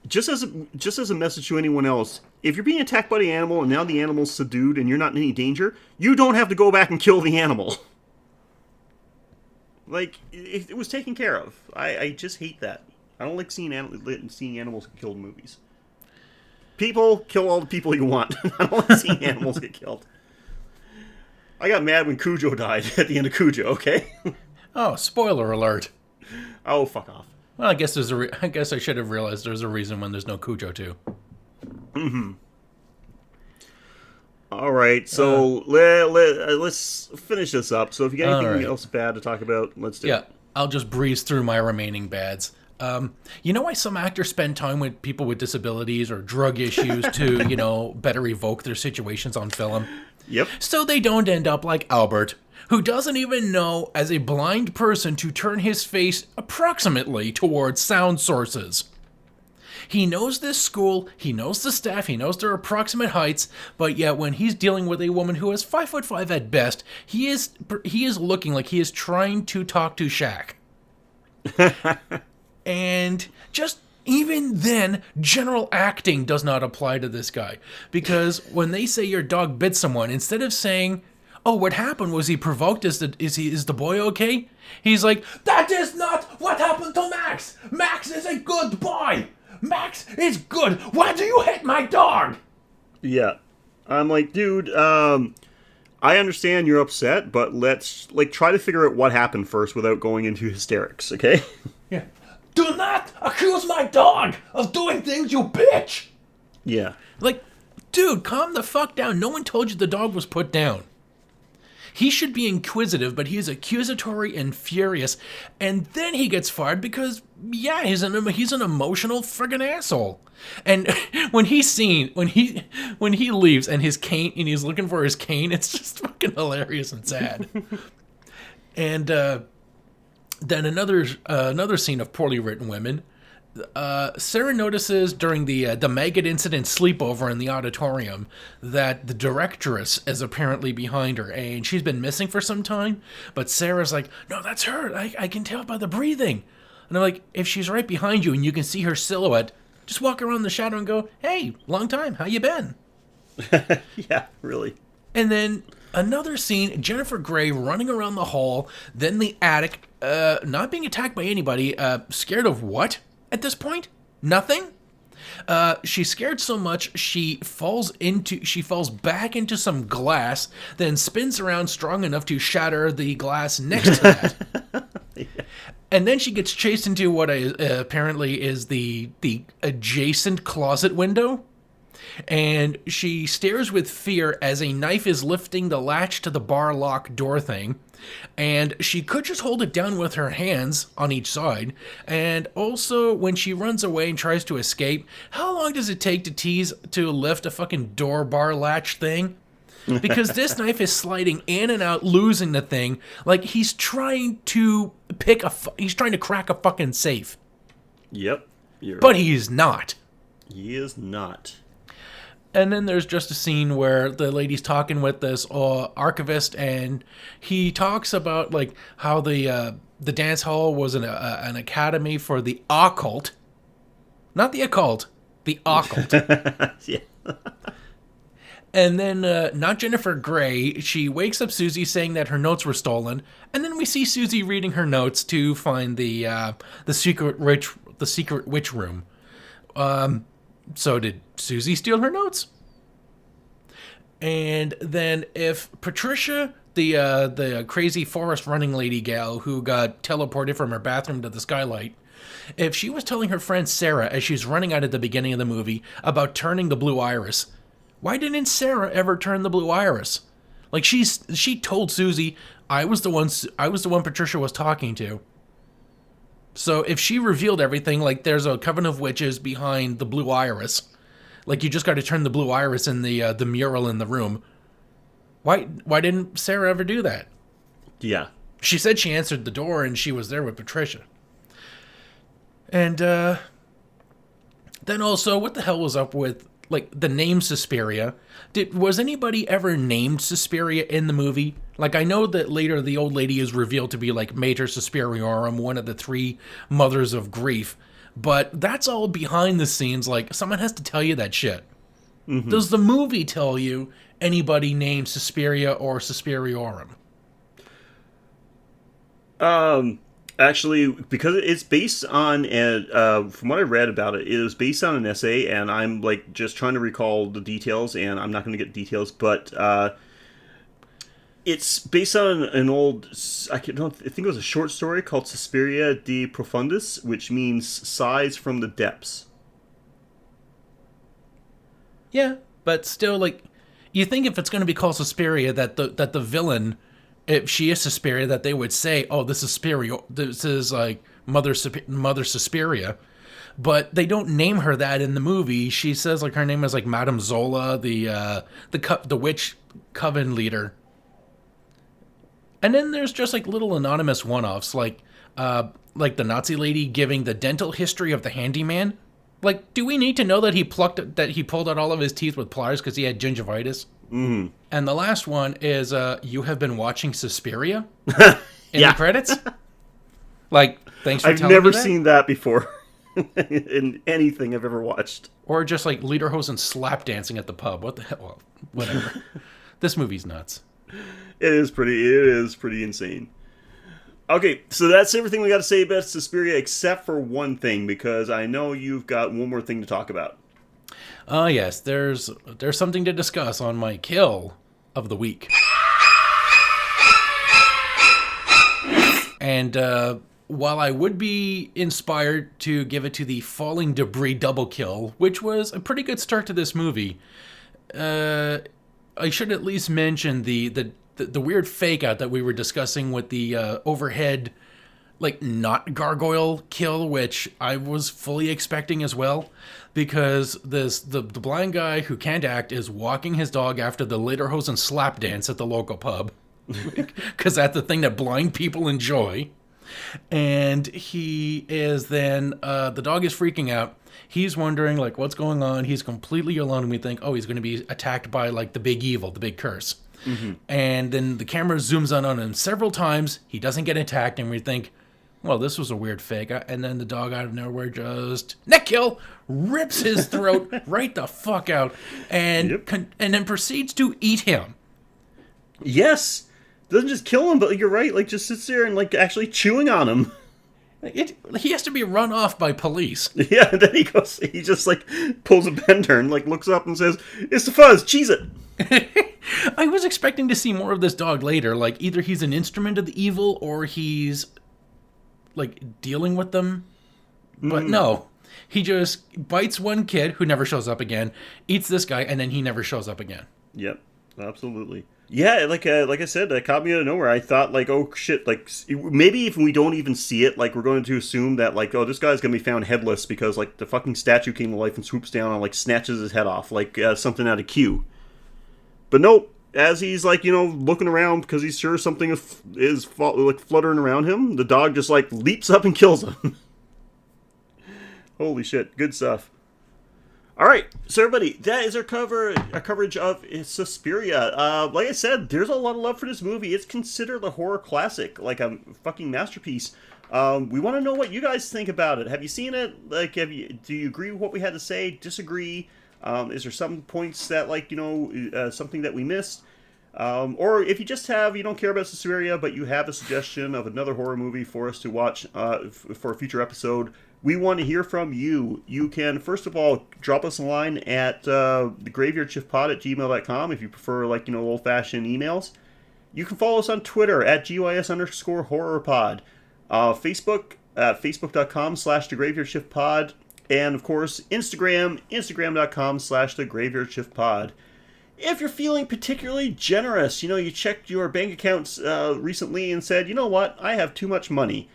just as a message to anyone else, if you're being attacked by the animal and now the animal's subdued and you're not in any danger, you don't have to go back and kill the animal. Like, it was taken care of. I just hate that. I don't like seeing animals get killed in movies. People, kill all the people you want. I don't like seeing animals get killed. I got mad when Cujo died at the end of Cujo, okay? Oh, spoiler alert. Oh, fuck off. Well, I guess I guess I should have realized there's a reason when there's no Cujo 2. Mm-hmm. All right, so let's finish this up. So if you got anything else bad to talk about, let's do it. Yeah, I'll just breeze through my remaining bads. You know why some actors spend time with people with disabilities or drug issues to, better evoke their situations on film? Yep. So they don't end up like Albert, who doesn't even know, as a blind person, to turn his face approximately towards sound sources. He knows this school, he knows the staff, he knows their approximate heights, but yet when he's dealing with a woman who is 5'5" at best, he is looking like he is trying to talk to Shaq. And just even then, general acting does not apply to this guy. Because when they say your dog bit someone, instead of saying, oh, what happened? Was he provoked? Is the boy okay? He's like, that is not what happened to Max. Max is a good boy. Max is good. Why do you hit my dog? Yeah. I'm like, dude, I understand you're upset, but let's try to figure out what happened first without going into hysterics, okay? Yeah. Do not accuse my dog of doing things, you bitch! Yeah. Like, dude, calm the fuck down. No one told you the dog was put down. He should be inquisitive, but he's accusatory and furious, and then he gets fired because, yeah, he's an emotional friggin' asshole. And when he leaves and his cane, and he's looking for his cane, it's just fucking hilarious and sad. And then another scene of poorly written women. Sarah notices during the maggot incident sleepover in the auditorium that the directress is apparently behind her, and she's been missing for some time. But Sarah's like, no, that's her. I can tell by the breathing. And I'm like, if she's right behind you and you can see her silhouette, just walk around the shadow and go, hey, long time, how you been? Yeah, really. And then another scene, Jennifer Grey running around the hall, then the attic, not being attacked by anybody, scared of what at this point? Nothing? She's scared so much she falls back into some glass, then spins around strong enough to shatter the glass next to that. Yeah. And then she gets chased into what apparently is the adjacent closet window. And she stares with fear as a knife is lifting the latch to the bar lock door thing. And she could just hold it down with her hands on each side. And also, when she runs away and tries to escape, how long does it take to lift a fucking door bar latch thing? Because this knife is sliding in and out, losing the thing, like he's trying to crack a fucking safe. Yep. But he's not. He is not. And then there's just a scene where the lady's talking with this archivist, and he talks about like how the dance hall was an academy for the occult, not the occult, the occult. Yeah. And then not Jennifer Grey. She wakes up Susie saying that her notes were stolen, and then we see Susie reading her notes to find the secret witch room. So did Susie steal her notes? And then if Patricia, the crazy forest running lady gal who got teleported from her bathroom to the skylight, if she was telling her friend Sarah as she's running out at the beginning of the movie about turning the blue iris, why didn't Sarah ever turn the blue iris? Like she told Susie, I was the one Patricia was talking to. So if she revealed everything, like there's a coven of witches behind the blue iris, like you just got to turn the blue iris in the mural in the room. Why didn't Sarah ever do that? Yeah. She said she answered the door and she was there with Patricia. And then also, what the hell was up with like the name Suspiria? Was anybody ever named Suspiria in the movie? Like, I know that later the old lady is revealed to be like Mater Suspiriorum, one of the three mothers of grief, but that's all behind the scenes. Like, someone has to tell you that shit. Mm-hmm. Does the movie tell you anybody named Suspiria or Suspiriorum? Actually, because it's based on, from what I read about it, it was based on an essay, and I'm like just trying to recall the details, and I'm not going to get details, but it's based on an old, I think it was a short story called Suspiria de Profundis, which means sighs from the depths. Yeah, but still, like, you think if it's going to be called Suspiria, that the villain, if she is Suspiria, that they would say, "Oh, this is like Mother Suspiria," but they don't name her that in the movie. She says like her name is like Madame Zola, the witch coven leader. And then there's just like little anonymous one-offs, like the Nazi lady giving the dental history of the handyman. Like, do we need to know that he pulled out all of his teeth with pliers because he had gingivitis? Mm-hmm. And the last one is, you have been watching Suspiria in Yeah. the credits? Like, thanks for I've telling me never that? seen that before in anything I've ever watched. Or just like lederhosen slap dancing at the pub. What the hell? Well, whatever. This movie's nuts. It is pretty insane. Okay, so that's everything we got to say about Suspiria, except for one thing, because I know you've got one more thing to talk about. Yes, there's something to discuss on my kill of the week. And while I would be inspired to give it to the falling debris double kill, which was a pretty good start to this movie, I should at least mention the weird fake out that we were discussing with the overhead, like, not gargoyle kill, which I was fully expecting as well, because the blind guy who can't act is walking his dog after the lederhosen slap dance at the local pub, because that's the thing that blind people enjoy. And he is then, the dog is freaking out. He's wondering, like, what's going on. He's completely alone, and we think, oh, he's going to be attacked by, like, the big evil, the big curse. Mm-hmm. And then the camera zooms in on him several times. He doesn't get attacked, and we think, well, this was a weird fake. And then the dog out of nowhere just, neck kill, rips his throat right the fuck out, and and then proceeds to eat him. Yes. Doesn't just kill him, but you're right, like, just sits there and, like, actually chewing on him. He has to be run off by police. Yeah, and then he just, like, pulls a bend turn, like, looks up and says, "It's the fuzz, cheese it." I was expecting to see more of this dog later, like, either he's an instrument of the evil, or he's, like, dealing with them. But no, he just bites one kid, who never shows up again, eats this guy, and then he never shows up again. Yep, absolutely. Yeah, like I said, that caught me out of nowhere. I thought, like, oh shit, like, maybe if we don't even see it, like, we're going to assume that, like, oh, this guy's gonna be found headless because, like, the fucking statue came to life and swoops down and, like, snatches his head off, like, something out of Q. But nope, as he's, like, you know, looking around because he's sure something is like, fluttering around him, the dog just, like, leaps up and kills him. Holy shit, good stuff. All right, so everybody, that is our coverage of Suspiria. Like I said, there's a lot of love for this movie. It's considered a horror classic, like a fucking masterpiece. We want to know what you guys think about it. Have you seen it? Like, do you agree with what we had to say? Disagree? Is there some points that, like, you know, something that we missed? Or if you don't care about Suspiria, but you have a suggestion of another horror movie for us to watch for a future episode, we want to hear from you. You can, first of all, drop us a line at thegraveyardshiftpod@gmail.com if you prefer, like, you know, old-fashioned emails. You can follow us on Twitter at GYS_horrorpod. Facebook at facebook.com/thegraveyardshiftpod. And, of course, Instagram.com/thegraveyardshiftpod. If you're feeling particularly generous, you know, you checked your bank accounts recently and said, you know what, I have too much money.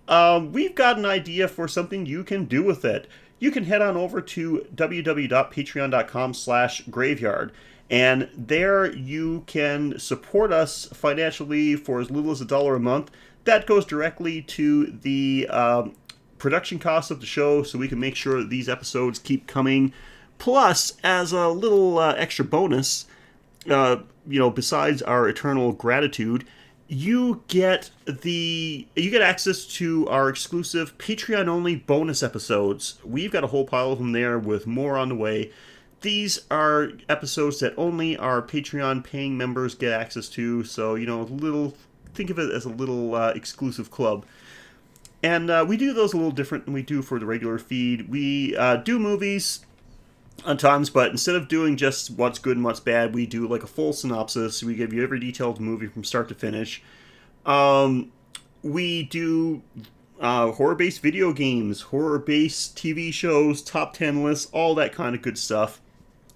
We've got an idea for something you can do with it. You can head on over to www.patreon.com/graveyard, and there you can support us financially for as little as $1 a month. That goes directly to the production costs of the show, so we can make sure that these episodes keep coming. Plus, as a little extra bonus, you know, besides our eternal gratitude, you get access to our exclusive Patreon-only bonus episodes. We've got a whole pile of them there with more on the way. These are episodes that only our Patreon paying members get access to, so, you know, think of it as a little exclusive club. And we do those a little different than we do for the regular feed. We do movies on times, but instead of doing just what's good and what's bad, we do like a full synopsis. We give you every detailed movie from start to finish. We do horror-based video games, horror-based TV shows, top 10 lists, all that kind of good stuff.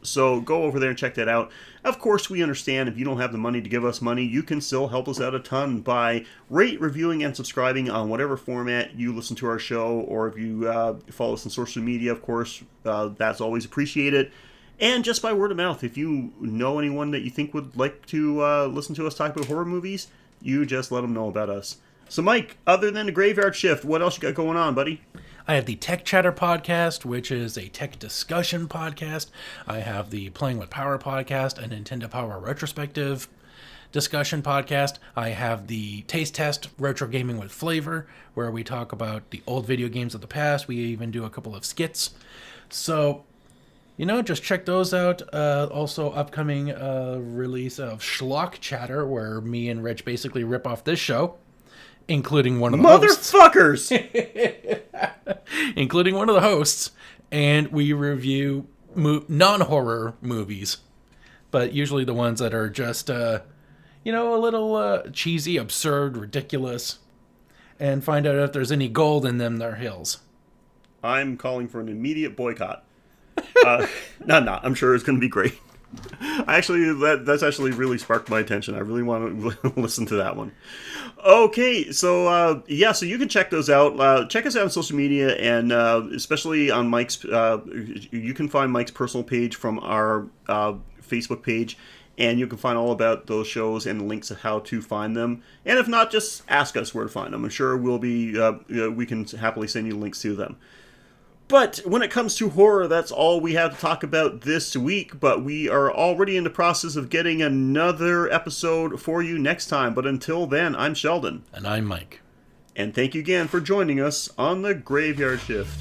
So go over there and check that out. Of course, we understand if you don't have the money to give us money, you can still help us out a ton by reviewing, and subscribing on whatever format you listen to our show, or if you follow us on social media, of course, that's always appreciated. And just by word of mouth, if you know anyone that you think would like to listen to us talk about horror movies, you just let them know about us. So, Mike, other than the Graveyard Shift, what else you got going on, buddy? I have the Tech Chatter podcast, which is a tech discussion podcast. I have the Playing with Power podcast, a Nintendo Power retrospective discussion podcast. I have the Taste Test Retro Gaming with Flavor, where we talk about the old video games of the past. We even do a couple of skits. So, just check those out. Also, upcoming release of Schlock Chatter, where me and Rich basically rip off this show, including one of the Motherfuckers! including one of the hosts, and we review non-horror movies, but usually the ones that are just, a little cheesy, absurd, ridiculous, and find out if there's any gold in them their hills. I'm calling for an immediate boycott. No, I'm sure it's going to be great. That's actually really sparked my attention. I really want to listen to that one. Okay, so so you can check those out. Check us out on social media, and especially on Mike's. You can find Mike's personal page from our Facebook page, and you can find all about those shows and links of how to find them. And if not, just ask us where to find them. I'm sure we'll be. We can happily send you links to them. But when it comes to horror, that's all we have to talk about this week. But we are already in the process of getting another episode for you next time. But until then, I'm Sheldon. And I'm Mike. And thank you again for joining us on the Graveyard Shift.